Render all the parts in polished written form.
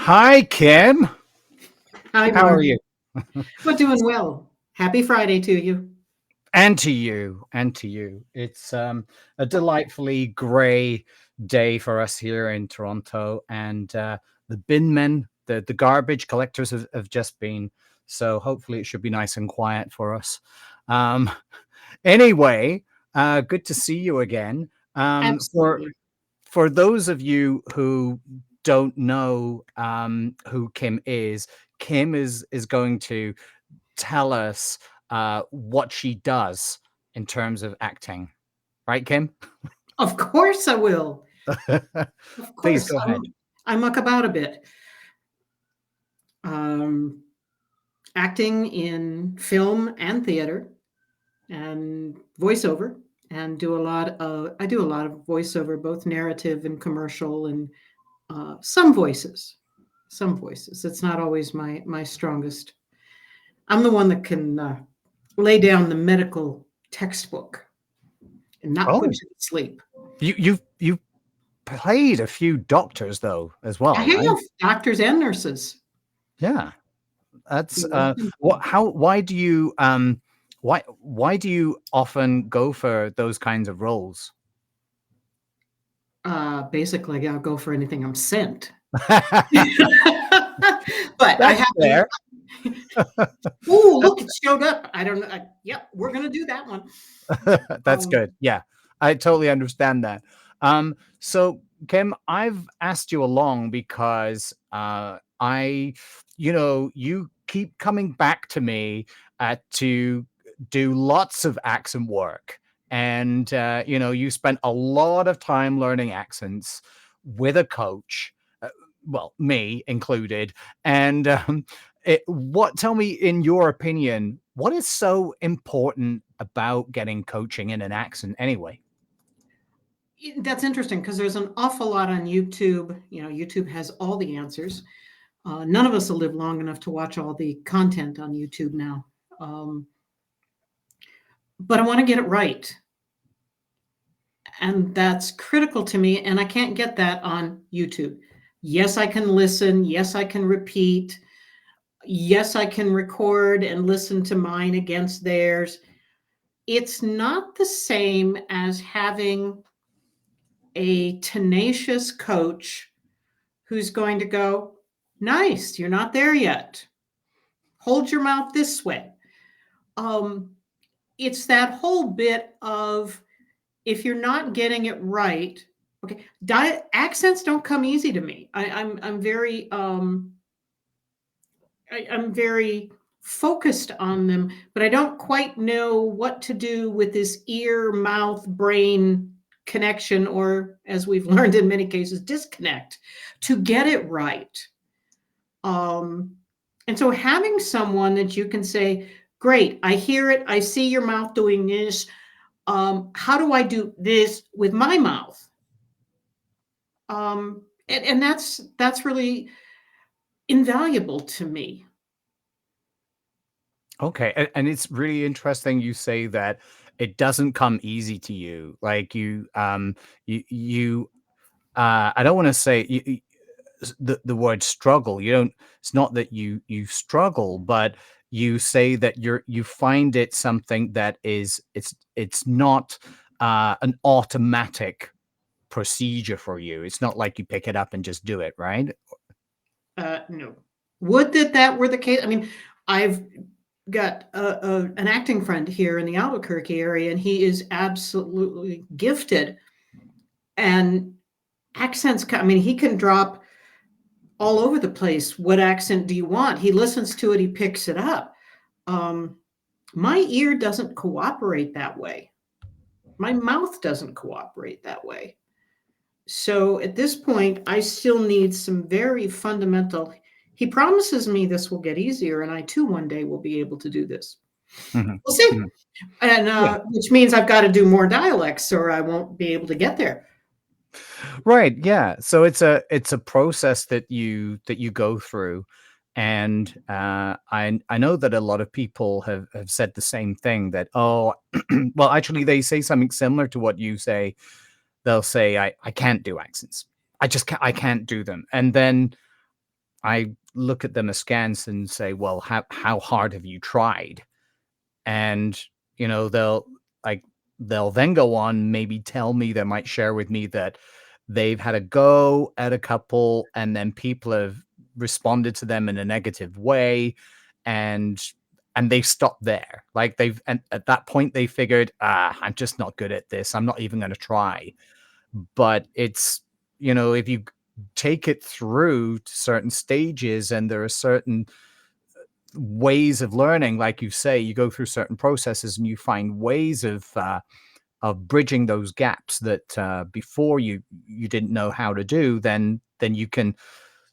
Hi, Kim. Hi, How are Mark. you? We're doing well. Happy Friday to you. And to you, and to you. It's a delightfully grey day for us here in Toronto, and the bin men, the garbage collectors have just been. So hopefully it should be nice and quiet for us. Um, anyway, good to see you again. For Absolutely. for those of you who don't know who Kim is going to tell us what she does in terms of acting. Right, Kim? Of course I will. Of Please course. go ahead. I muck about a bit. Um, Acting in film and theater and voiceover and I do a lot of voiceover, both narrative and commercial and some voices. Some voices. It's not always my strongest. I'm the one that can lay down the medical textbook and not put Oh, you to sleep. you played a few doctors though as I well, right? have doctors and nurses. Yeah. That's You what how why do you often go for those kinds of roles? Basically, I'll go for anything I'm sent. That's But I happen. fair. Oh, That's look, it showed up. I don't know. Yep, we're gonna do that one. That's Um, good. Yeah, I totally understand that. So Kim, I've asked you along because you keep coming back to me to do lots of accent work, and you spent a lot of time learning accents with a coach. Well, me included, and tell me, in your opinion, what is so important about getting coaching in an accent anyway? that's interesting because there's an awful lot on YouTube. YouTube has all the answers. None of us will live long enough to watch all the content on YouTube now. Um, but I want to get it right. And that's critical to me. And I can't get that on YouTube. Yes, I can listen. Yes, I can repeat. Yes, I can record and listen to mine against theirs. It's not the same as having a tenacious coach who's going to go, nice, you're not there yet. Hold your mouth this way. Um, it's that whole bit of if you're not getting it right, okay, accents don't come easy to me. I'm very focused on them, but I don't quite know what to do with this ear, mouth, brain connection, or as we've learned in many cases, disconnect to get it right. Um, and so having someone that you can say, great, I hear it, I see your mouth doing this. How do I do this with my mouth? And that's really invaluable to me. Okay, and it's really interesting you say that it doesn't come easy to you. Like you I don't want to say the word struggle. You don't. It's not that you struggle, but you say that you find it something that it's not an automatic procedure for you. It's not like you pick it up and just do it, right? No. Would that were the case? I mean, I've got an acting friend here in the Albuquerque area, and he is absolutely gifted. And accents, I mean, he can drop all over the place. What accent do you want? He listens to it, he picks it up. Um, my ear doesn't cooperate that way. My mouth doesn't cooperate that way. So at this point, I still need some very fundamental. He promises me this will get easier, and I too one day will be able to do this. Mhm, We'll see. mhm. And Yeah. which means I've got to do more dialects, or I won't be able to get there. Right, yeah. So it's a process that you go through, and I know that a lot of people have said the same thing that, oh, well, actually they say something similar to what you say. They'll say, I can't do accents. I can't do them. And then I look at them askance and say, "Well, how hard have you tried?" And, you know, like, they'll then go on, maybe tell me, they might share with me that they've had a go at a couple, and then people have responded to them in a negative way, and they've stopped there. Like, and at that point, they figured, "Ah, I'm just not good at this. I'm not even gonna try." But it's, you know, if you take it through to certain stages, and there are certain ways of learning, like you say, you go through certain processes and you find ways of bridging those gaps that before you didn't know how to do, then you can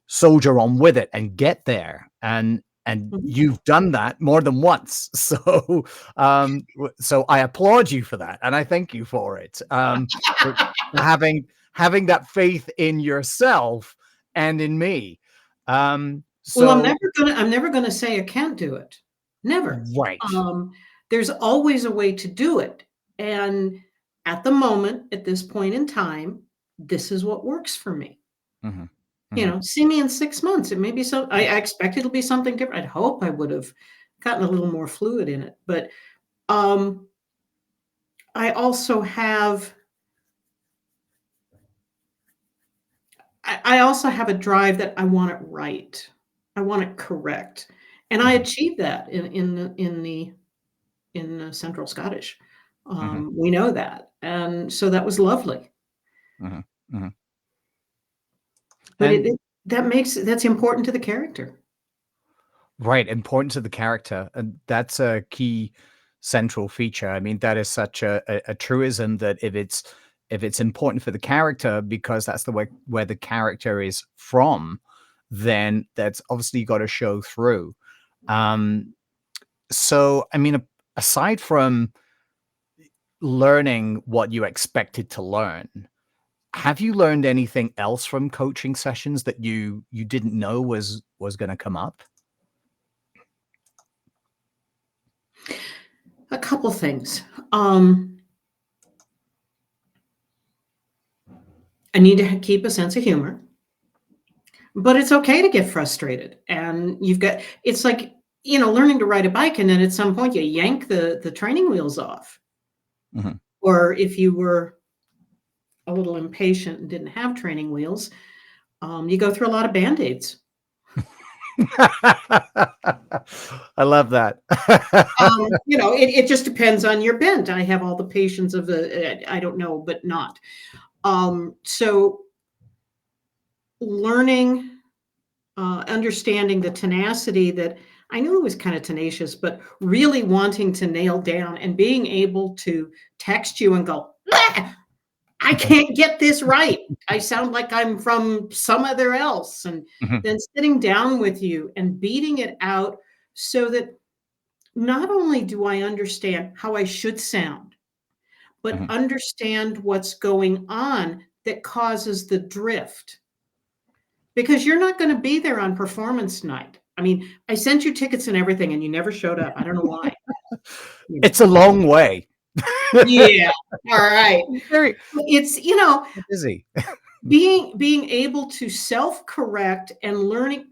soldier on with it and get there. And Mhm. you've done that more than once. So so I applaud you for that, and I thank you for it. For having that faith in yourself and in me. Well, So I'm never gonna say I can't do it. Never. right. Um, there's always a way to do it, and at the moment, at this point in time, this is what works for me. Mhm. You Mhm. know, see me in 6 months. It may be I expect it'll be something different. I'd hope I would have gotten a little more fluid in it, but, um, I also have I also have a drive that I want it right. I want it correct, and I Mhm. achieved that in the Central Scottish. Mhm. We know that, and so that was lovely. Mhm. Mhm. But And that's important to the character. right, important to the character, and that's a key central feature. I mean, that is such a truism that if it's important for the character because that's the way where the character is from, then that's obviously got to show through. Um, so I mean, aside from learning what you expected to learn, have you learned anything else from coaching sessions that you didn't know was going to come up? A couple things. Um, I need to keep a sense of humor, but it's okay to get frustrated. And it's like, learning to ride a bike, and then at some point you yank the training wheels off. Mhm. Or if you were a little impatient and didn't have training wheels, you go through a lot of band-aids. I love that. It just depends on your bent. I have all the patience of I don't know, but not. So learning, understanding the tenacity that I knew it was kind of tenacious, but really wanting to nail down and being able to text you and go, "Ah, I Mhm, can't get this right. I sound like I'm from some other else." And mhm, then sitting down with you and beating it out so that not only do I understand how I should sound, but mhm, understand what's going on that causes the drift. Because you're not gonna be there on performance night. I mean, I sent you tickets and everything, and you never showed up. I don't know why, you know. It's a long way. Yeah, alright. Very It's, busy. being able to self-correct and learning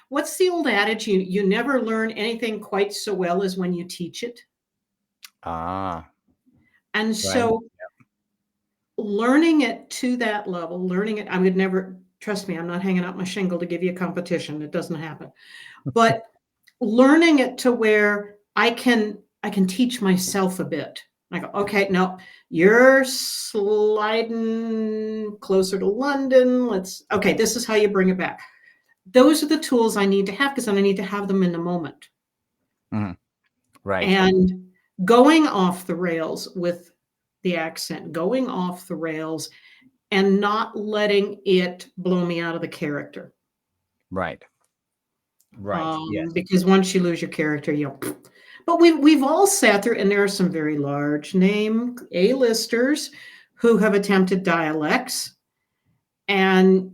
what's the old adage? You never learn anything quite so well as when you teach it. Ah, And right. so learning it to that level, learning it I would never trust me, I'm not hanging out my shingle to give you a competition, it doesn't happen. But learning it to where I can teach myself a bit. I go, "Okay, no, you're sliding closer to London, okay, this is how you bring it back." Those are the tools I need to have because then I need to have them in the moment. Mhm, right, And going off the rails with the accent, going off the rails and not letting it blow me out of the character. right, right, yes. Because once you lose your character, but we've all sat through, and there are some very large name A-listers who have attempted dialects and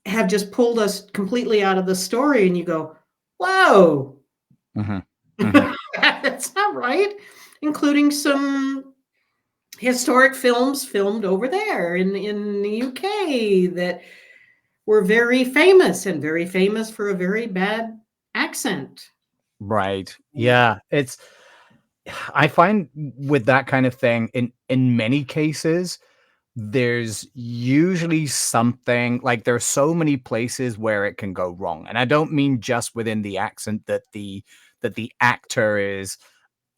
have just pulled us completely out of the story, and you go, "Whoa, Mhm, mhm, that's not right," including some historic films filmed over there in the UK that were very famous for a very bad accent. Right. Yeah. It's I find with that kind of thing in many cases there's usually something like there's so many places where it can go wrong. And I don't mean just within the accent that the actor is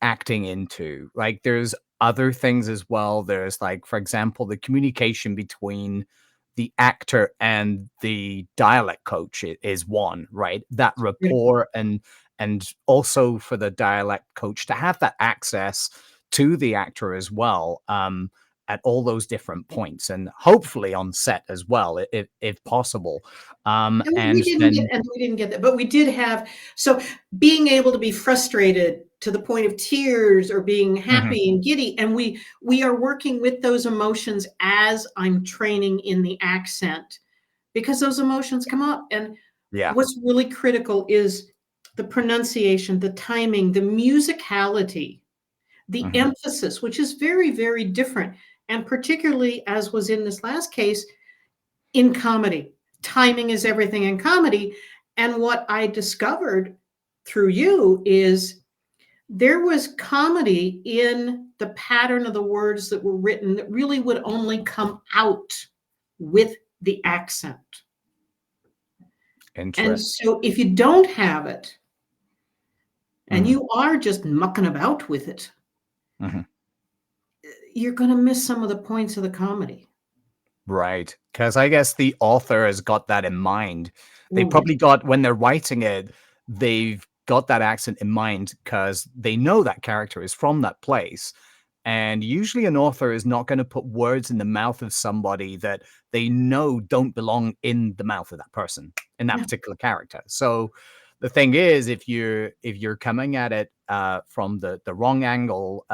acting into. Like there's other things as well. There's like, for example, the communication between the actor and the dialect coach is one, right? That Critical. rapport and also for the dialect coach to have that access to the actor as well. At all those different points and hopefully on set as well if possible And and then we didn't get that, but we did have, so being able to be frustrated to the point of tears or being Mhm. happy and giddy, and we are working with those emotions as I'm training in the accent because those emotions come up. And Yeah. what's really critical is the pronunciation, the timing, the musicality, the Mhm. emphasis, which is very, very different. And particularly as was in this last case, in comedy. Timing is everything in comedy. And what I discovered through you is there was comedy in the pattern of the words that were written that really would only come out with the accent. And Interesting. so if you don't have it and Mhm. you are just mucking about with it, Mhm. you're going to miss some of the points of the comedy. Right, because I guess the author has got that in mind. They Oh, yeah. probably got when they're writing it, they've got that accent in mind because they know that character is from that place. And usually an author is not gonna put words in the mouth of somebody that they know don't belong in the mouth of that person, in that Yeah. particular character. So, the thing is, if you're coming at it, from the wrong angle,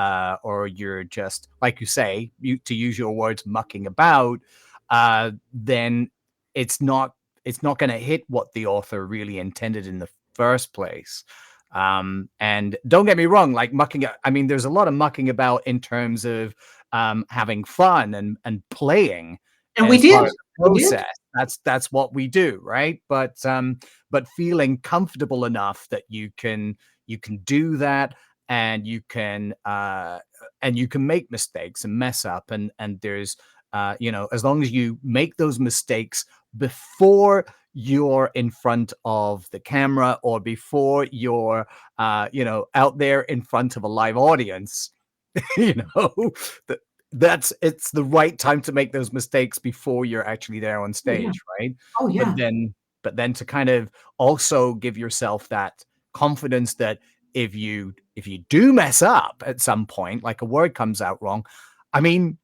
or you're just, like you say, you to use your words, "mucking about," then it's not it's not gonna hit what the author really intended in the first place. And don't get me wrong, like I mean, there's a lot of mucking about in terms of having fun and playing And we as part did. of the We did. process. That's what we do, right? But feeling comfortable enough that you can do that and you can make mistakes and mess up and there's you know, as long as you make those mistakes before you're in front of the camera or before you're you know, out there in front of a live audience, you know, that that's it's the right time to make those mistakes before you're actually there on Oh, yeah. stage, right? Oh, But yeah. then to kind of also give yourself that confidence that if you do mess up at some point, like a word comes out wrong, I mean,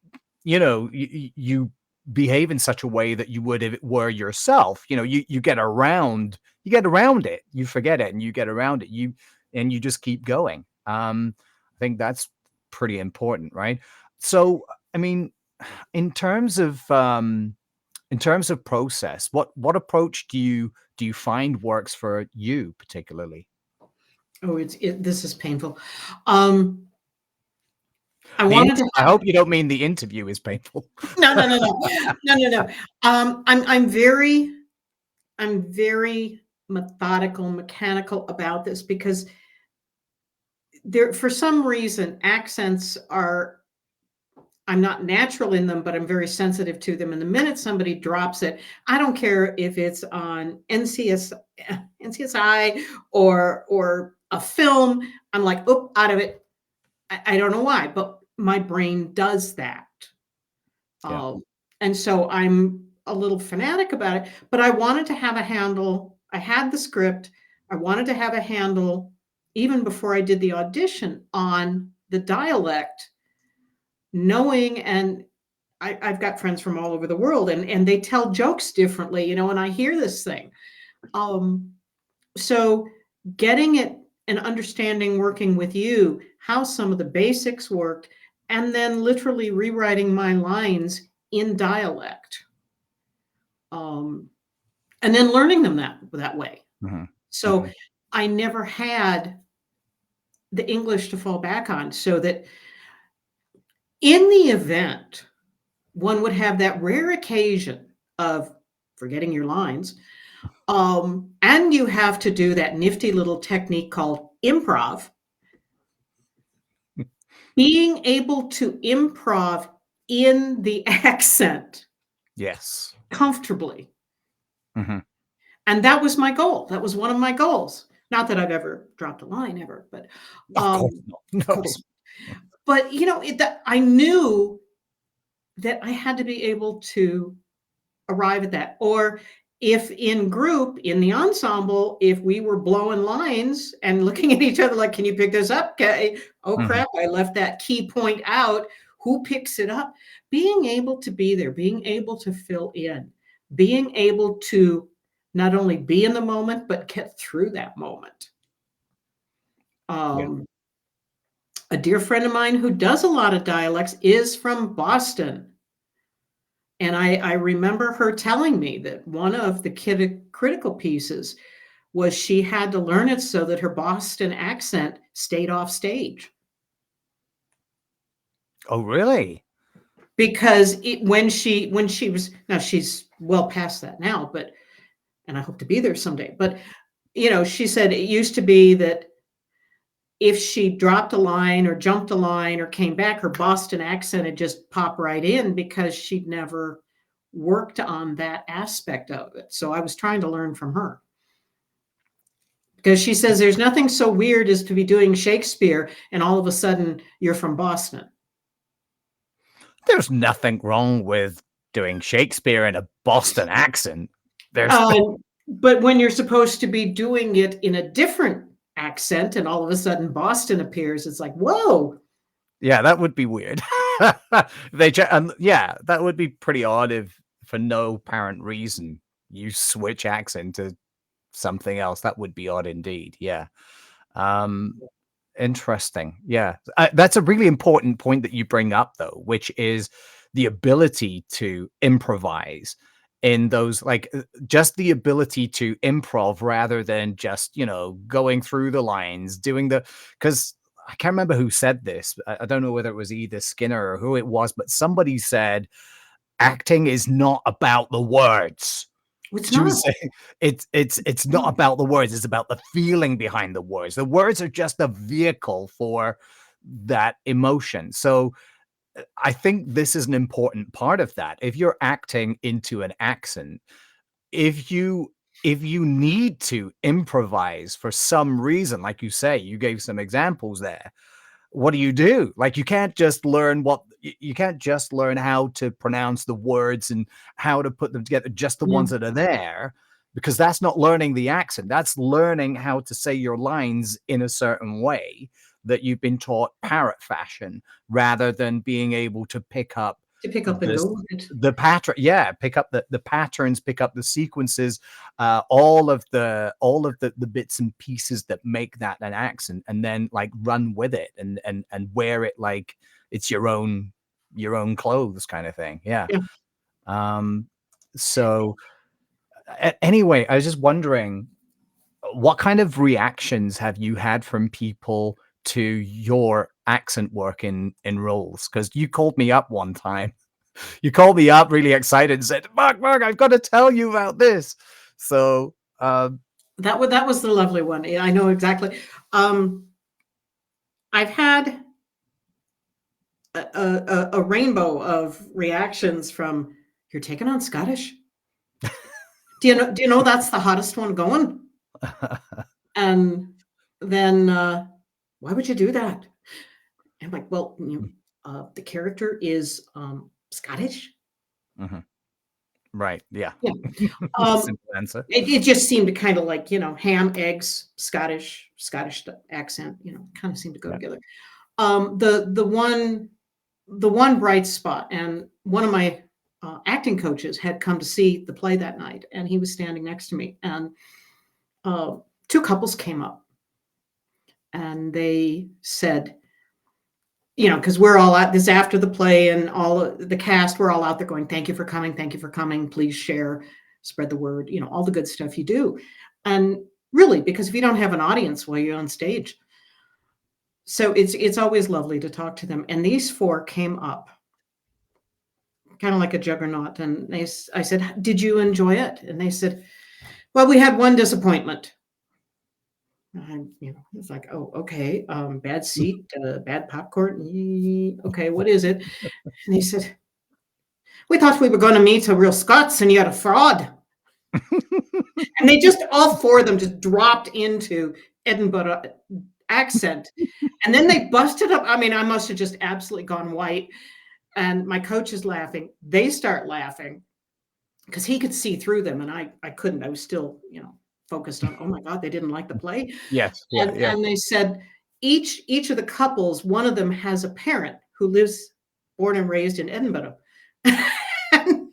you know, you behave in such a way that you would if it were yourself. You know, you get around it, you forget it, and you get around it. You just keep going. I think that's pretty important, right? So, I mean, in terms of process, what approach do you find works for you particularly? Oh, this is painful. Um, I The wanted int to I have hope you don't mean the interview is painful. no, no, no, no. No, no, no. I'm very methodical, mechanical about this because there for some reason, accents are I'm not natural in them, but I'm very sensitive to them. And the minute somebody drops it, I don't care if it's on NCSI or a film. I'm like, oh, out of it. I don't know why, but my brain does that. Yeah. Um, and so I'm a little fanatic about it, but I wanted to have a handle. I had the script. I wanted to have a handle even before I did the audition on the dialect, knowing and I've got friends from all over the world and they tell jokes differently, you know, and I hear this thing. Um, so getting it and understanding working with you how some of the basics worked and then literally rewriting my lines in dialect um, and then learning them that way. Mhm. So Mhm. I never had the English to fall back on so that in the event one would have that rare occasion of forgetting your lines. And you have to do that nifty little technique called improv. Being able to improv in the accent Yes. comfortably. Mhm. And that was my goal. That was one of my goals. Not that I've ever dropped a line ever, but Of course not. of No. course. But I knew that I had to be able to arrive at that. Or if in group, in the ensemble, if we were blowing lines and looking at each other like, can you pick this up? Okay. Oh Mhm. crap, I left that key point out. Who picks it up? Being able to be there, being able to fill in, being able to not only be in the moment, but get through that moment. Yeah. Um, a dear friend of mine who does a lot of dialects is from Boston. And I remember her telling me that one of the critical pieces was she had to learn it so that her Boston accent stayed off stage. Oh, really? Because when she was, now she's well past that now, but and I hope to be there someday. But she said it used to be that if she dropped a line or jumped a line or came back, her Boston accent would just pop right in because she'd never worked on that aspect of it. So I was trying to learn from her. Because she says there's nothing so weird as to be doing Shakespeare and all of a sudden you're from Boston. There's nothing wrong with doing Shakespeare in a Boston accent. There's But when you're supposed to be doing it in a different accent and all of a sudden Boston appears, it's like, whoa. Yeah, that would be weird. Yeah, that would be pretty odd if for no apparent reason you switch accent to something else. That would be odd indeed. Yeah. Um, Interesting. Yeah. That's a really important point that you bring up, though, which is the ability to improvise in those, like, just the ability to improv rather than just, going through the lines, doing because I can't remember who said this. I don't know whether it was either Skinner or who it was, but somebody said acting is not about the words. It's She not. was saying it's not about the words, it's about the feeling behind the words. The words are just a vehicle for that emotion. So I think this is an important part of that. If you're acting into an accent, if you if you need to improvise for some reason, like you say, you gave some examples there, what do you do? Like, you can't just learn how to pronounce the words and how to put them together, just the Yeah. ones that are there, because that's not learning the accent. That's learning how to say your lines in a certain way that you've been taught parrot fashion, rather than being able to pick up To pick up and this go with it. the pattern. Yeah, pick up the patterns, pick up the sequences, all of the bits and pieces that make that an accent, and then like run with it and wear it like it's your own clothes kind of thing. Yeah. Yeah. Um, so anyway, I was just wondering, what kind of reactions have you had from people to your accent work in roles? Because you called me up one time. You called me up really excited and said, Mark, I've got to tell you about this. So, That was the lovely one. Yeah, I know exactly. I've had a rainbow of reactions from, you're taking on Scottish? Do you know that's the hottest one going? And then why would you do that? I'm like, well, the character is Scottish. Mhm. Right. Yeah. Yeah. Um, Simple answer. it just seemed kind of like, ham, eggs, Scottish accent, kind of seemed to go Yeah. together. The one bright spot, and one of my acting coaches had come to see the play that night, and he was standing next to me, and uh, two couples came up, and they said, because we're all out this after the play, and all of the cast, we're all out there going, thank you for coming, please share, spread the word, all the good stuff you do. And really, because if you don't have an audience while you're on stage, so it's always lovely to talk to them. And these four came up kind of like a juggernaut. And I said, "Did you enjoy it?" And they said, "Well, we had one disappointment." It's like, "Oh, okay, bad seat, bad popcorn. Okay, what is it?" And he said, "We thought we were going to meet a real Scots, and you're a fraud." And they just all four of them just dropped into Edinburgh accent, and then they busted up. I mean, I must have just absolutely gone white. And my coach is laughing. They start laughing because he could see through them, and I couldn't. I was still, focused on, oh my God, they didn't like the play. Yes. Yeah. And Yeah. and they said each of the couples, one of them has a parent who lives born and raised in Edinburgh. And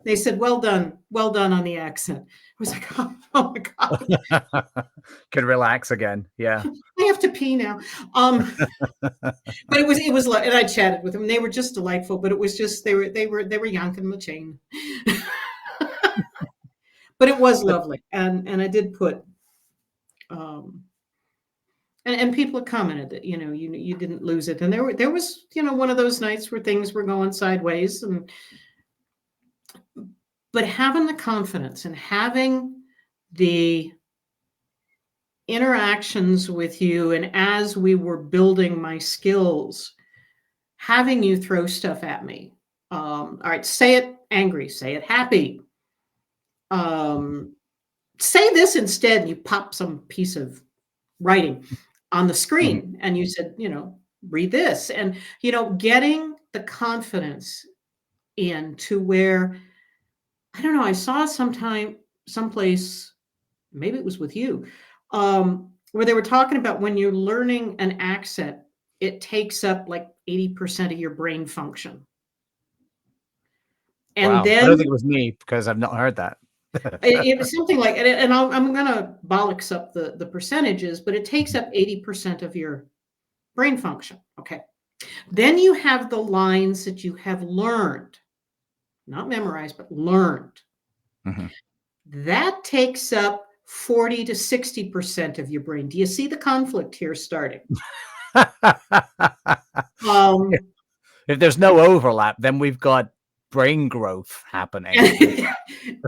they said, well done on the accent. I was like, oh my God, Could relax again. Yeah. I have to pee now. Um, but it was and I chatted with them. They were just delightful, but it was just they were yanking the chain. But it was But lovely, and I did put um, and people have commented that you didn't lose it, and there was one of those nights where things were going sideways, but having the confidence and having the interactions with you, and as we were building my skills, having you throw stuff at me. All right, say it angry, say it happy. Um, Say this instead, and you pop some piece of writing on the mhm. screen, and you said, read this, and getting the confidence in to where I don't know. I saw someplace, maybe it was with you, where they were talking about when you're learning an accent, it takes up like 80% of your brain function. And Wow. I don't then think it was me because I've not heard that. it was something like, and I'm going to bollocks up the percentages, but it takes up 80% of your brain function. Okay. Then you have the lines that you have learned, not memorized, but learned. Mhm. That takes up 40 to 60% of your brain. Do you see the conflict here starting? Um, If there's no overlap, then we've got brain growth happening.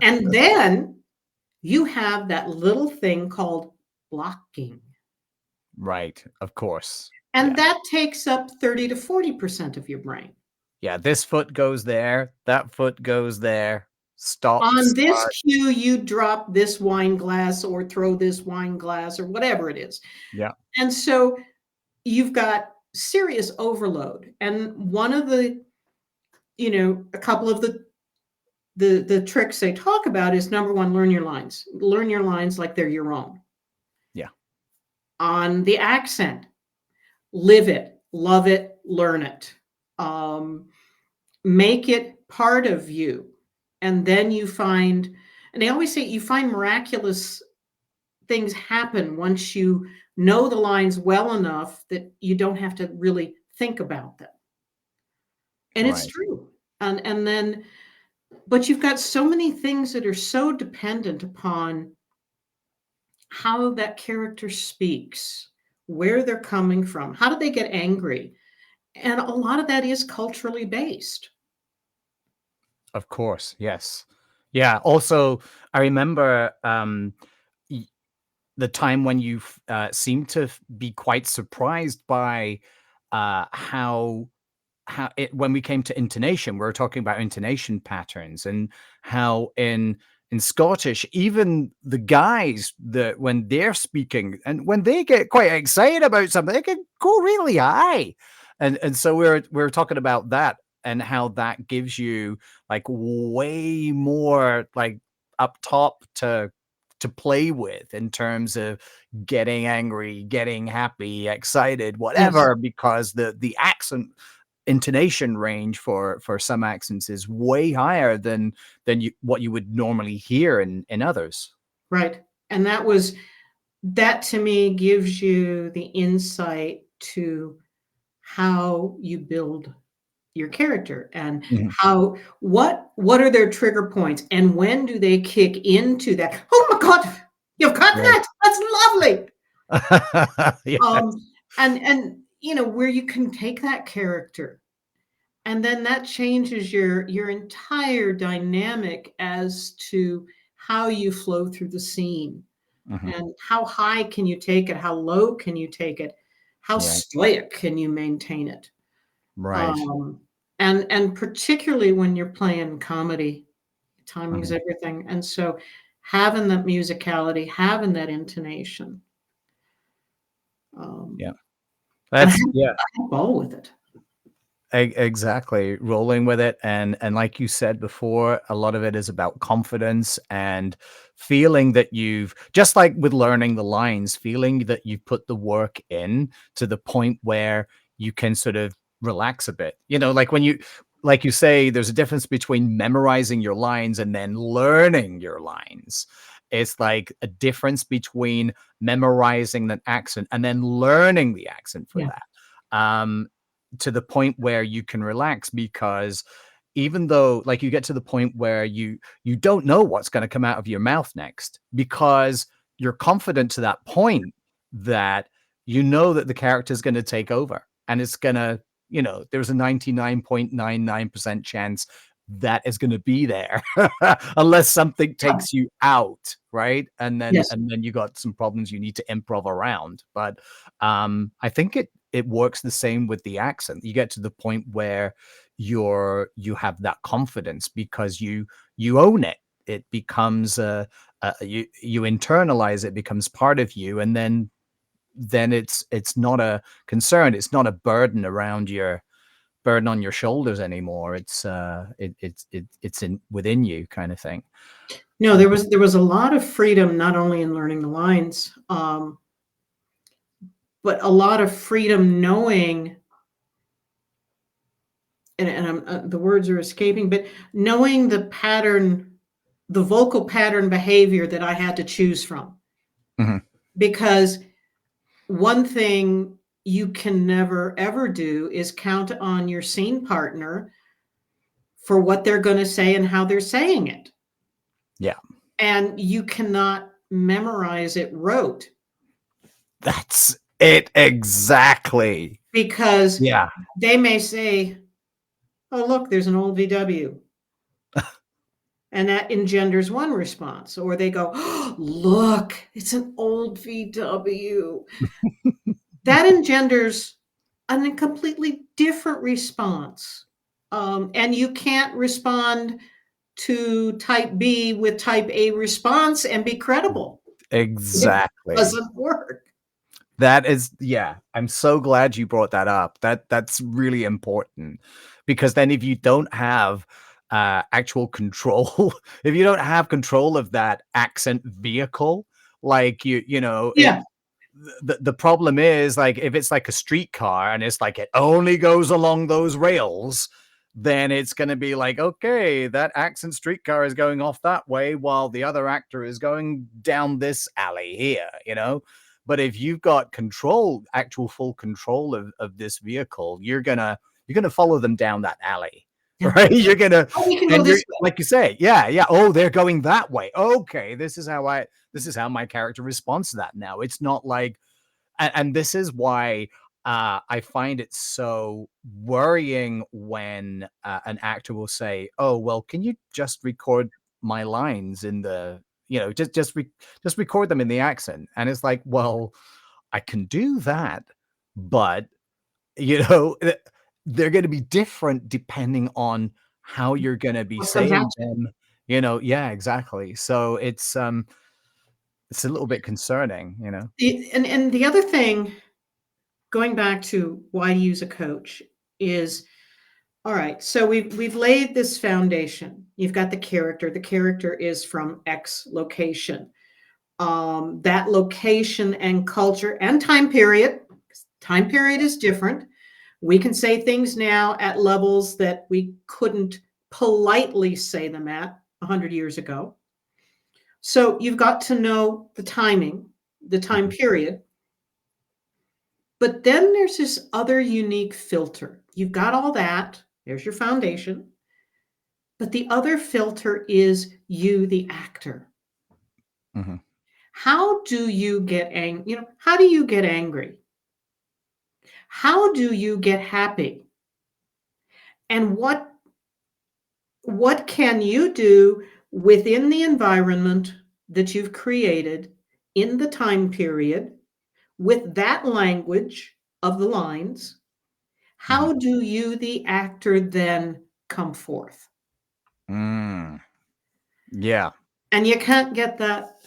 and then you have that little thing called blocking. Right. Of course. And Yeah. that takes up 30 to 40% of your brain. Yeah. This foot goes there. That foot goes there. Stop, On this start. cue, you drop this wine glass or throw this wine glass or whatever it is. Yeah. And so you've got serious overload. And one of a couple of the tricks they talk about is number one, learn your lines. Learn your lines like they're your own. Yeah. On the accent, live it, love it, learn it. Um, Make it part of you. And then you find, and they always say you find miraculous things happen once you know the lines well enough that you don't have to really think about them. And it's Right. true. And then, but you've got so many things that are so dependent upon how that character speaks, where they're coming from, how did they get angry? And a lot of that is culturally based. Of course. Yes. Yeah. Also, I remember y- the time when you seemed to be quite surprised by how when we came to intonation, we were talking about intonation patterns and how in Scottish, even the guys that when they're speaking and when they get quite excited about something, they can go really high. And so we're talking about that and how that gives you like way more like up top to play with in terms of getting angry, getting happy, excited, Yes, whatever, because the accent intonation range for some accents is way higher than what you would normally hear in others. right. And that to me gives you the insight to how you build your character and Mhm. what are their trigger points and when do they kick into that? Oh my God, you've got Right. that. That's lovely. Yes. Um, and where you can take that character and then that changes your entire dynamic as to how you flow through the scene, Mhm. and how high can you take it, how low can you take it, how Yeah. stoic can you maintain it. Right. um, and particularly when you're playing comedy, timing is Mhm. everything, and so having that musicality, having that intonation, Yeah. um, and That's yeah. have a ball with it. Exactly, rolling with it, and like you said before, a lot of it is about confidence and feeling that you've just like with learning the lines, feeling that you've put the work in to the point where you can sort of relax a bit. You know, like when you like you say, there's a difference between memorizing your lines and then learning your lines. It's like a difference between memorizing an accent and then learning the accent for Yeah. that. Um, to the point where you can relax because even though like you get to the point where you don't know what's going to come out of your mouth next because you're confident to that point that you know that the character is going to take over and it's going to, you know, there's a 99.99% chance that is going to be there unless something Yeah. takes you out, right? Yes. And then you got some problems you need to improv around. But I think it works the same with the accent. You get to the point where you have that confidence because you own it. It becomes you internalize it, becomes part of you, and then it's not a concern. It's not a burden around your burden on your shoulders anymore. It's in within you kind of thing. No, Uh, there was a lot of freedom not only in learning the lines, but a lot of freedom knowing, and the words are escaping, but knowing the pattern, the vocal pattern behavior that I had to choose from. mhm. Because one thing you can never ever do is count on your scene partner for what they're going to say and how they're saying it. Yeah, And you cannot memorize it rote, that's it exactly. because Yeah, they may say, "Oh, look, there's an old VW." And that engenders one response. Or they go, "Oh, look, it's an old VW." That engenders a completely different response. And you can't respond to type B with type A response and be credible. It exactly. doesn't work. That is yeah, I'm so glad you brought that up. That's really important because then if you don't have, actual control, if you don't have control of that accent vehicle, like you know, it Yeah. the problem is like if it's like a streetcar and it's like it only goes along those rails, then it's going to be like, okay, that accent streetcar is going off that way while the other actor is going down this alley here, you know. But if you've got control, actual full control of this vehicle, you're gonna follow them down that alley, Yeah. right? You're gonna Oh, we can go and you're this way. like you say, yeah, yeah. Oh, they're going that way. Okay, this is how my character responds to that now. It's not like, and this is why I find it so worrying when an actor will say, "Oh, well, can you just record my lines in the, you know, just record them in the accent?" And it's like, well, I can do that, but you know, they're going to be different depending on how you're going to be What comes at saying them. You know, yeah, exactly. So it's a little bit concerning, you know. you. And the other thing, going back to why use a coach, is all right. So we've laid this foundation. You've got the character. The character is from X location. That location and culture and time period. Time period is different. We can say things now at levels that we couldn't politely say them at 100 years ago. So you've got to know the timing, the time Mhm, period. But then there's this other unique filter. You've got all that. There's your foundation. But the other filter is you, the actor. mhm. How do you get angry? How do you get angry? How do you get happy? and what can you do within the environment that you've created in the time period with that language of the lines? Mhm. How do you, the actor, then come forth? Mm. Yeah. And you can't get that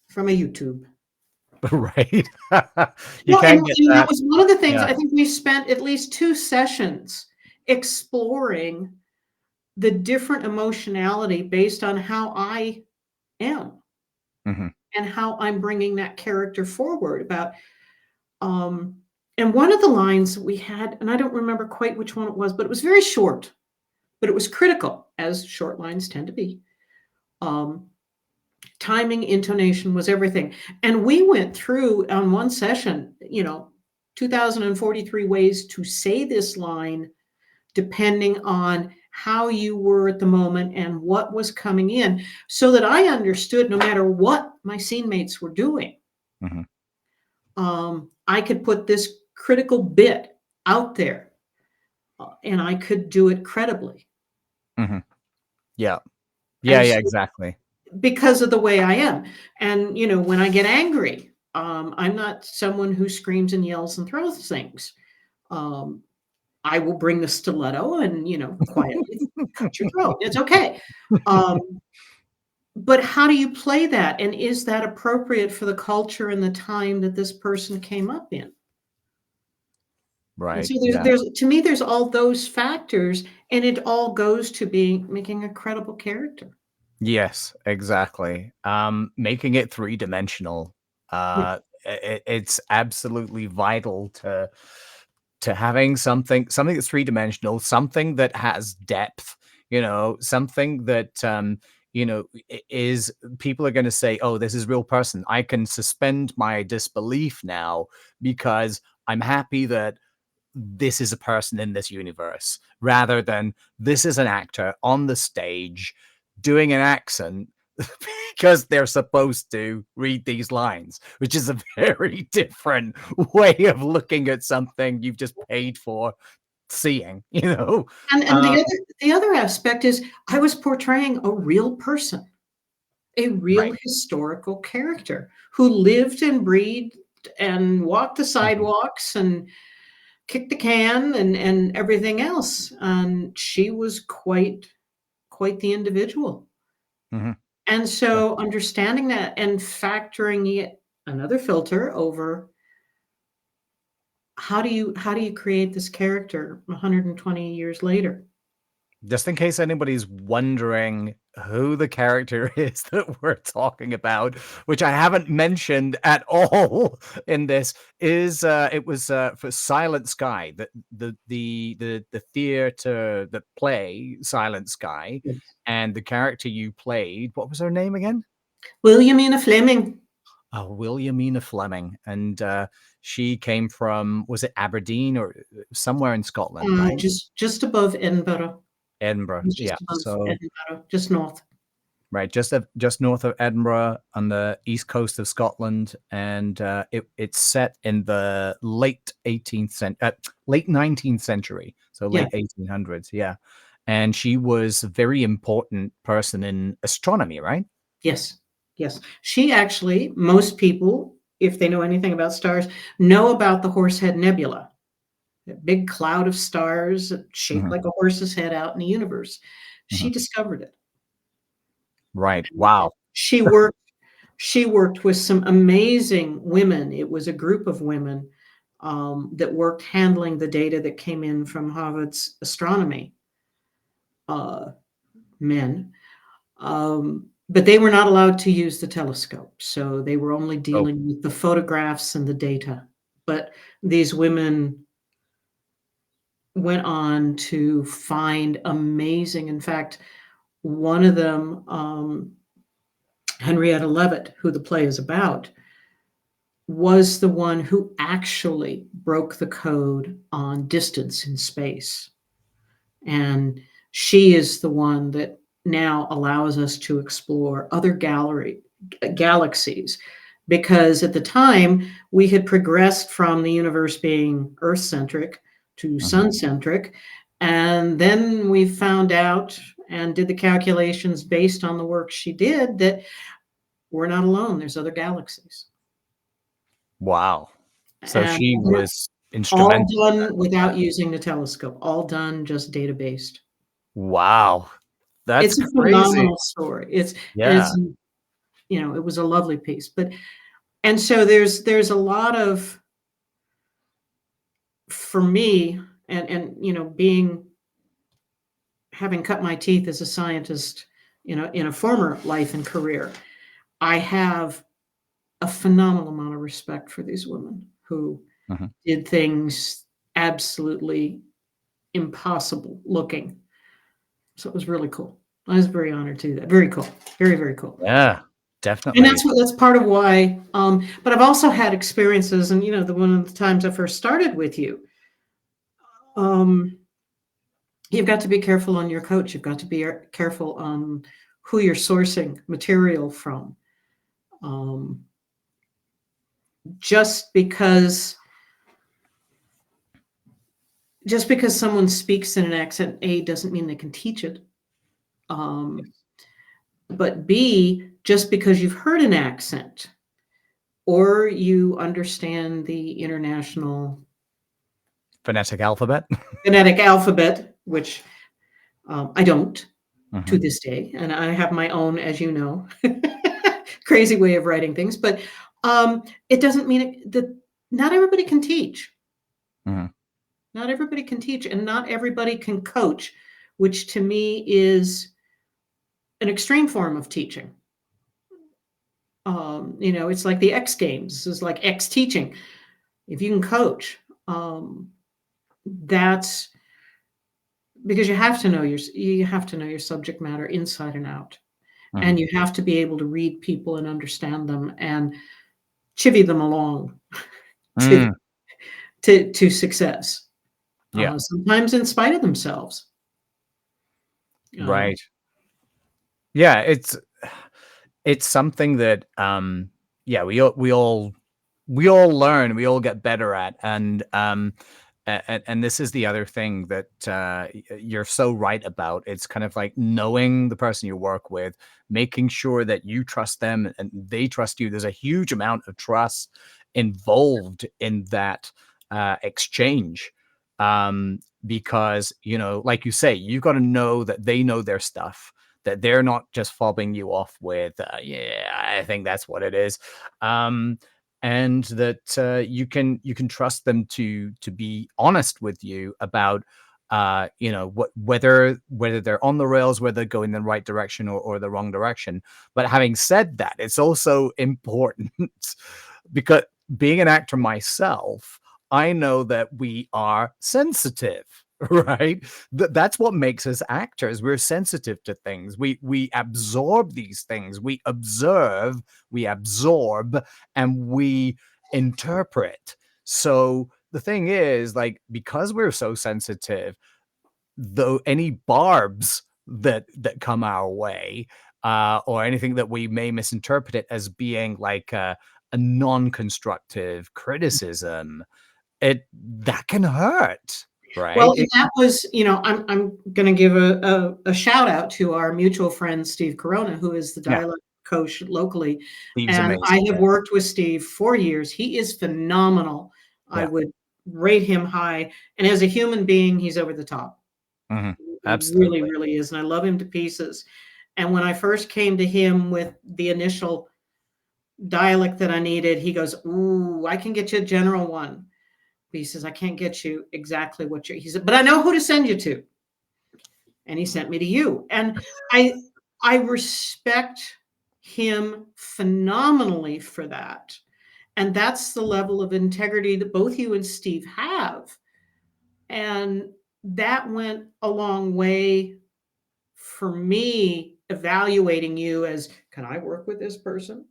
from a YouTube. Right. You Well, can get and that that. was one of the things Yeah. I think we spent at least 2 sessions exploring the different emotionality based on how I am Mhm. and how I'm bringing that character forward about, um and one of the lines we had, and I don't remember quite which one it was, but it was very short, but it was critical, as short lines tend to be. Um, Timing, intonation was everything. And we went through on one session, 2,043 ways to say this line depending on how you were at the moment and what was coming in, so that I understood no matter what my scene mates were doing, Mhm. I could put this critical bit out there, and I could do it credibly. Mhm. Yeah. Yeah, And yeah, so, exactly. because of the way I am, and when I get angry, I'm not someone who screams and yells and throws things. Um, I will bring the stiletto and quietly cut your throat. It's okay. Um, But how do you play that? And is that appropriate for the culture and the time that this person came up in? And Right, so there's yeah. there's to me, there's all those factors, and it all goes to being making a credible character. Yes, exactly. Making it three-dimensional. Yeah. It's absolutely vital to having something that's three-dimensional, something that has depth, something that is people are going to say, "Oh, this is real person." I can suspend my disbelief now because I'm happy that this is a person in this universe rather than this is an actor on the stage doing an accent because they're supposed to read these lines, which is a very different way of looking at something you've just paid for seeing. And Um, the other aspect is I was portraying a real person, a real right. historical character who lived and breathed and walked the Mhm, sidewalks and kicked the can and everything else. And she was quite the individual. mhm, And yeah. so understanding that and factoring it another filter over how do you create this character 120 years later? Just in case anybody's wondering who the character is that we're talking about, which I haven't mentioned at all in this, is it was for Silent Sky, the theater, the play Silent Sky, Yes. and the character you played. What was her name again? Williamina Fleming, Williamina Fleming, and she came from, was it Aberdeen or somewhere in Scotland, right? just above Edinburgh. Edinburgh, It's yeah. just above So Edinburgh, just north. right, just north of Edinburgh on the east coast of Scotland, and it's set in the late 19th century, so Yeah. late 1800s, yeah. And she was a very important person in astronomy, right? Yes. Yes. She actually, most people, if they know anything about stars, know about the Horsehead Nebula, that big cloud of stars shaped Mhm, like a horse's head out in the universe. She mhm. discovered it. Right. And Wow. she worked with some amazing women. It was a group of women, that worked handling the data that came in from Harvard's astronomy, uh, men. But they were not allowed to use the telescope, so they were only Oh, dealing with the photographs and the data. But these women went on to find amazing, in fact, one of them, Henrietta Leavitt, who the play is about, was the one who actually broke the code on distance in space. And she is the one that now allows us to explore other galaxies, because at the time we had progressed from the universe being earth centric to mhm, sun centric, And then we found out and did the calculations based on the work she did that we're not alone. There's other galaxies. Wow. So And she was all instrumental in done that. without using the telescope, all done just data based. Wow. That's It's a crazy. phenomenal story. It's and Yeah. it's it was a lovely piece. But and so there's a lot of for me and being having cut my teeth as a scientist, in a former life and career, I have a phenomenal amount of respect for these women who Mhm. did things absolutely impossible looking. So it was really cool. I was very honored to do that. Very cool. Very, very cool. Yeah, And definitely. that's part of why. But I've also had experiences, and the one of the times I first started with you, um, you've got to be careful on your coach. You've got to be careful on who you're sourcing material from. Um, just because just because someone speaks in an accent, A, doesn't mean they can teach it. Um, Yes. but B, just because you've heard an accent or you understand the international Phonetic alphabet. phonetic alphabet, which I don't to Mhm. this day, and I have my own, as you know, crazy way of writing things. But it doesn't mean that not everybody can teach. Mhm. Not everybody can teach, and not everybody can coach, which to me is an extreme form of teaching. It's like the X Games. It's like X teaching. If you can coach, that's because you have to know your subject matter inside and out, and Mhm. you have to be able to read people and understand them and chivvy them along to Mm. to success. Yeah. Sometimes in spite of themselves. Um, Right. Yeah, it's something that, yeah, we all learn, we all get better at, and this is the other thing that you're so right about. It's kind of like knowing the person you work with, making sure that you trust them and they trust you. There's a huge amount of trust involved in that exchange. Because, like you say, you got to know that they know their stuff, that they're not just fobbing you off with, yeah, I think that's what it is. Um, and that you can trust them to be honest with you about whether they're on the rails, whether they're going in the right direction or the wrong direction. But having said that, it's also important because being an actor myself, I know that we are sensitive, right? That's what makes us actors. We're sensitive to things. We absorb these things. We observe, we absorb, and we interpret. So the thing is, like, because we're so sensitive, though any barbs that come our way, or anything that we may misinterpret it as being like a non-constructive criticism, it that can hurt, Well, right? and that was, I'm going to give a shout out to our mutual friend, Steve Corona, who is the Yeah, dialect coach locally. Steve's And I amazing. have Yeah, worked with Steve for years. He is phenomenal. I yeah, would rate him high. And as a human being, he's over the top. mhm, He really, absolutely. really is. And I love him to pieces. And when I first came to him with the initial dialect that I needed, he goes, "Ooh, I can get you a general one." But he says, "I can't get you exactly what he said, but I know who to send you to." And he sent me to you. And I I respect him phenomenally for that. And that's the level of integrity that both you and Steve have. And that went a long way for me evaluating you as, can I work with this person?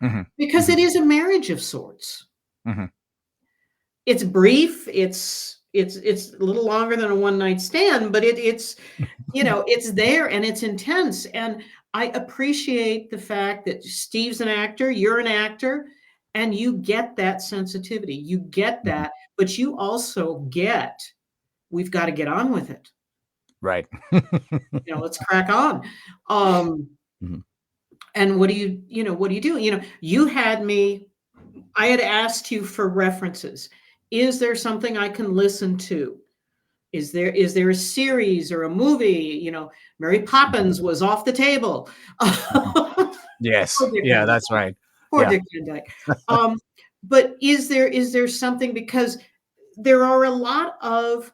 Mhm, Because mhm, it is a marriage of sorts. mhm, It's brief, it's a little longer than a one night stand, but it's there and it's intense. And I appreciate the fact that Steve's an actor, you're an actor, and you get that sensitivity. You get mhm, that, but you also get we've got to get on with it. Right. Let's crack on. Um, Mhm. and what do you do? You had me, I had asked you for references. Is there something I can listen to? Is there a series or a movie? Mary Mhm. Poppins was off the table. Mhm. Yes. Poor Dick Yeah, Van that's Dyke. right. Poor Yeah. Dick Van Dyke. Um, but is there something, because there are a lot of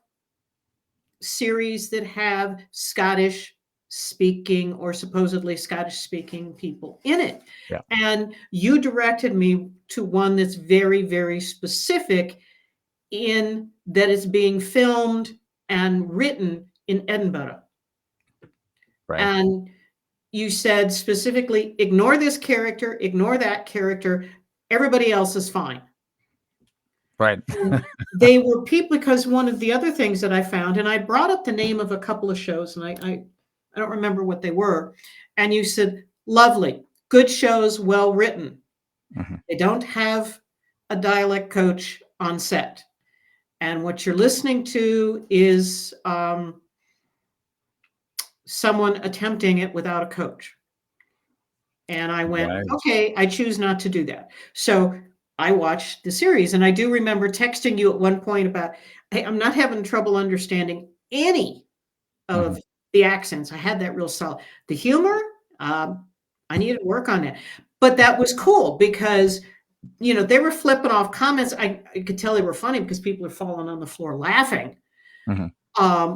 series that have Scottish speaking or supposedly Scottish speaking people in it. Yeah. And you directed me to one that's very, very specific in that it's being filmed and written in Edinburgh. Right. And you said specifically, ignore this character, ignore that character, everybody else is fine. Right. And they were people, because one of the other things that I found, and I brought up the name of a couple of shows, and I don't remember what they were, and you said, lovely, good shows, well written. Mhm. They don't have a dialect coach on set, and what you're listening to is someone attempting it without a coach. And I went, Right. okay, I choose not to do that. So I watched the series, and I do remember texting you at one point about, hey, I'm not having trouble understanding any Mhm. of the accents. I had that real solid. The humor, um, I needed to work on it. But that was cool because, they were flipping off comments. I could tell they were funny because people are falling on the floor laughing, Mhm.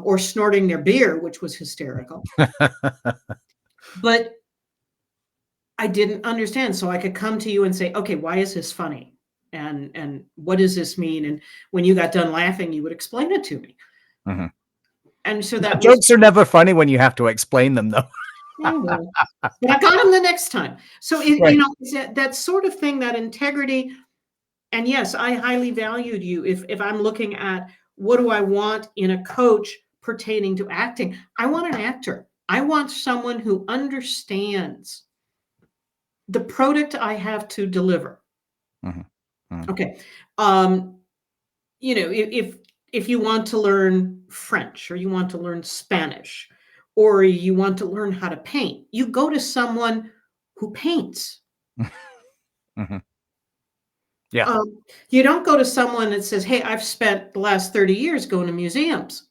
or snorting their beer, which was hysterical. But I didn't understand. So I could come to you and say, okay, why is this funny? And what does this mean? And when you got done laughing, you would explain it to me. Mhm. And so Yeah, that was, jokes are never funny when you have to explain them, though. yeah, well, but I got them the next time. So Right. it's that sort of thing, that integrity. And yes, I highly valued you. If I'm looking at what do I want in a coach pertaining to acting, I want an actor. I want someone who understands the product I have to deliver. Mhm. Mhm. Okay. Um, if you want to learn French, or you want to learn Spanish, or you want to learn how to paint, you go to someone who paints. Mhm. Yeah. You don't go to someone that says, hey, I've spent the last 30 years going to museums.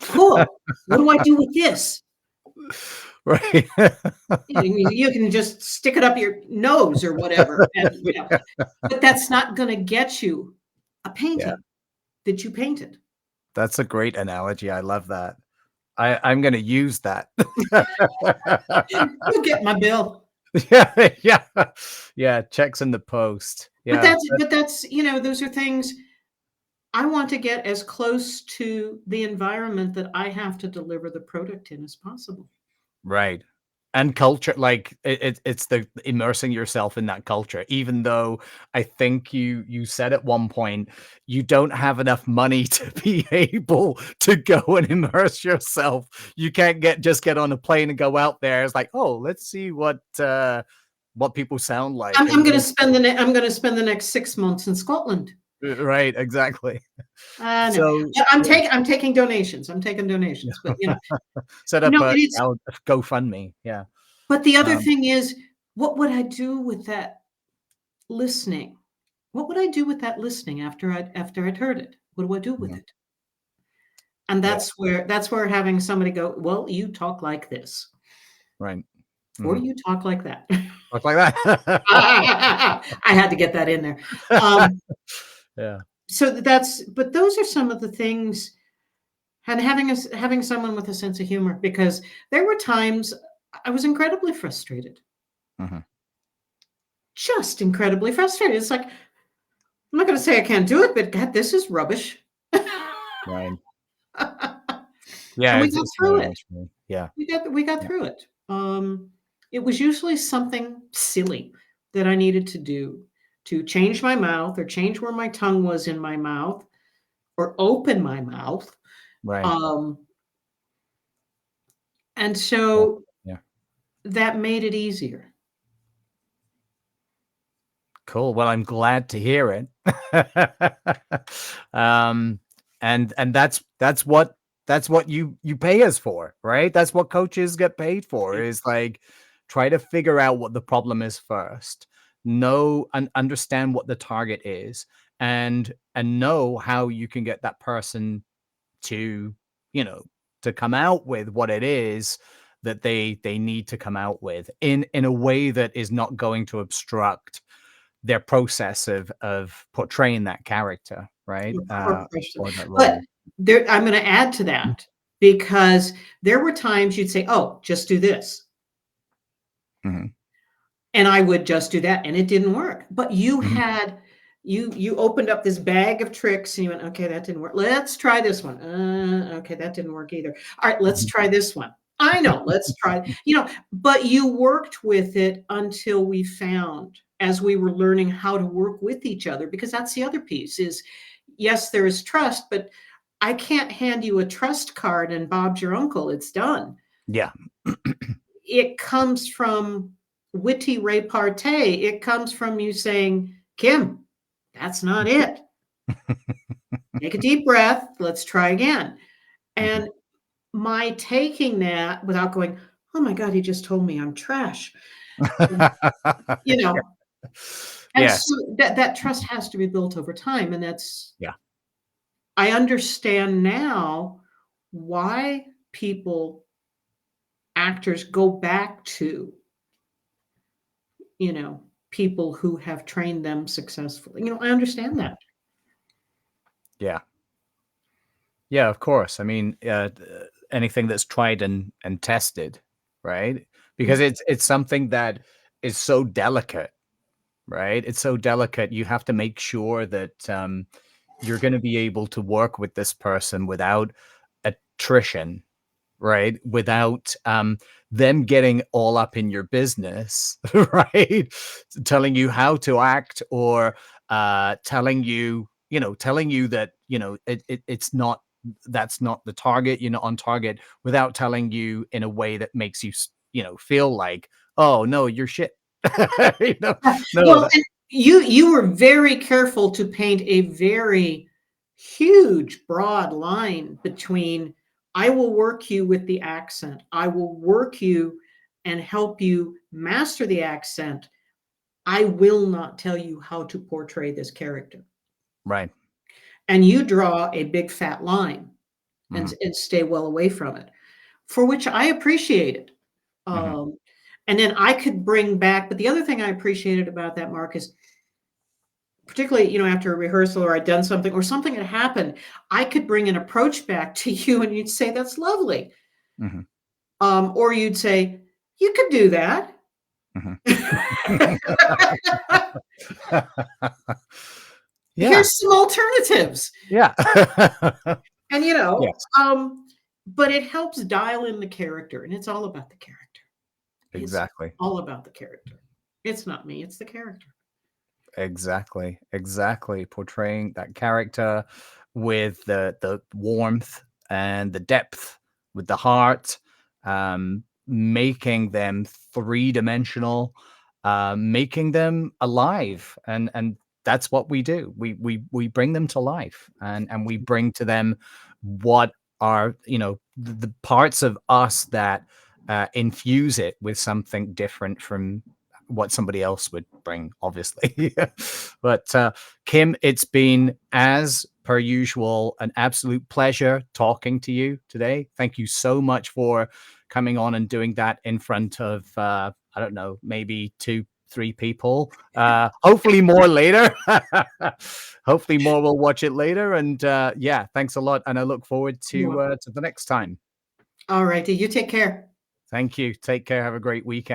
Cool. What do I do with this? Right. You can just stick it up your nose or whatever. And, but that's not going to get you a Yeah. painting that you painted. That's a great analogy. I love that. I'm gonna use that. You'll get my bill. Yeah, yeah. Yeah, checks in the post. But Yeah, that's those are things I want to get as close to the environment that I have to deliver the product in as possible. right. And culture, like, it's the immersing yourself in that culture, even though I think you said at one point, you don't have enough money to be able to go and immerse yourself. You can't just get on a plane and go out there. It's like, "Oh, let's see what people sound like," I'm and going to spend the next 6 months in Scotland. right, exactly. No, So, yeah, yeah, I'm taking donations. I'm taking donations, but set up no, a it is. GoFundMe, yeah. But the other Um, thing is, what would I do with that listening? What would I do with that listening after I'd heard it? What do I do with mhm, it? And yeah, that's where having somebody go, well, you talk like this, right. or Mhm. you talk like that. Look like that. I had to get that in there. Um, Yeah. but those are some of the things, and having someone with a sense of humor, because there were times I was incredibly frustrated, Mhm. just incredibly frustrated. It's like, I'm not going to say I can't do it, but God, this is rubbish. Right. And Yeah, we got it's one through of it. those for me. Yeah, We got yeah. through it. It was usually something silly that I needed to do to change my mouth, or change where my tongue was in my mouth, or open my mouth. Right. Um, and Yeah, so yeah. that made it easier. Cool. Well, I'm glad to hear it. um, and that's what you pay us for, right? That's what coaches get paid for. Yeah. Is like try to figure out what the problem is first, know and understand what the target is, and know how you can get that person to, you know, to come out with what it is that they need to come out with in a way that is not going to obstruct their process of portraying that character, right? Core question. Or that But role. there, I'm gonna add to that because there were times you'd say, "Oh, just do this." Mhm, And I would just do that, and it didn't work. But you mhm, had you opened up this bag of tricks, and you went, "Okay, that didn't work. Let's try this one. Okay, that didn't work either. All right, let's mhm. try this one. I know, let's try." But you worked with it until we found, as we were learning how to work with each other, because that's the other piece is, yes, there is trust, but I can't hand you a trust card and Bob's your uncle. It's done. Yeah. It comes from witty repartee. It comes from you saying, Kim, that's not it. Take a deep breath. Let's try again. Mhm. And my taking that without going, oh my God, he just told me I'm trash, you Yeah. know, and Yes. so that trust has to be built over time. And that's, Yeah. I understand now why people, actors go back to, you know, people who have trained them successfully. I understand Mhm. that. Yeah. Yeah, of course. I mean, anything that's tried and tested, right? Because Mhm. it's something that is so delicate, right? It's so delicate. You have to make sure that you're going to be able to work with this person without attrition, right? Without them getting all up in your business, right? Telling you how to act or telling you that, it's not that's not the target, you're not on target without telling you in a way that makes you, feel like, oh no, you're shit. you know, no, Well, and you were very careful to paint a very huge, broad line between, "I will work you with the accent. I will work you and help you master the accent. I will not tell you how to portray this character." right. And you draw a big fat line and Hmm. stay well away from it, for which I appreciated. Hmm. Um, and then I could bring back, but the other thing I appreciated about that, Mark, is particularly, after a rehearsal or I'd done something or something had happened, I could bring an approach back to you and you'd say, that's lovely. Hmm. Or you'd say, you could do that. Hmm. Yeah. Here's some alternatives. Yeah. And, Yes, but it helps dial in the character, and it's all about the character. It's exactly. all about the character. It's not me, it's the character. Exactly, exactly. Portraying that character with the warmth and the depth, with the heart, making them three-dimensional, making them alive, and that's what we do. We bring them to life, and we bring to them what are, the parts of us that infuse it with something different from what somebody else would bring, obviously. But Kim, it's been, as per usual, an absolute pleasure talking to you today. Thank you so much for coming on and doing that in front of, I don't know, maybe two, three people. Hopefully more later. Hopefully more will watch it later. And yeah, thanks a lot. And I look forward You're welcome. to the next time. All righty, you take care. Thank you. Take care. Have a great weekend.